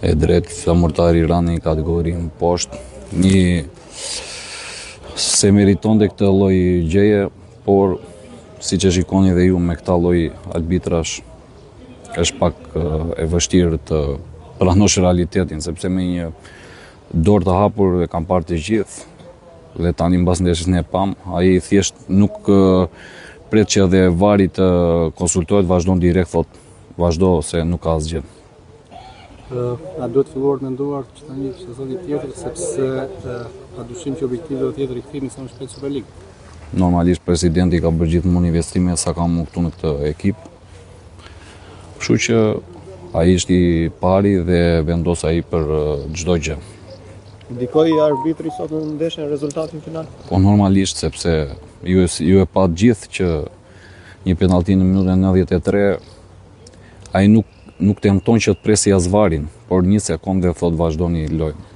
e drejt flamurtari Rani kategorinë poshtë. Se meriton dhe këtë lloj gjeje, por si që shikoni dhe ju me këta lloj arbitrash, është pak e vështirë të pranosh realitetin, sepse me një dorë të hapur e kam parë të gjithë, dhe tani mbas ndeshjes ne pam, ai thjesht nuk pret që edhe vari të konsultohet, vazhdon direkt, thot vazhdo se nuk ka asgjë. A duhet filluar menduar që tani sezoni tjetër, sepse ka dyshim që objektivi do të jetë rikthimi sa më shpejt Superligë. Normalisht presidenti ka bërë gjithmonë investime sa kam këtu në këtë ekip. Kështu që ai është i pari dhe vendos ai për çdo gjë. Ndikoi arbitri sot në ndeshjen rezultatin final? Po normalisht, sepse ju e pat gjithë që një penallti në minutën 93 ai nuk tenton që të presi as varin, por një sekondë thot vazhdoni lojën.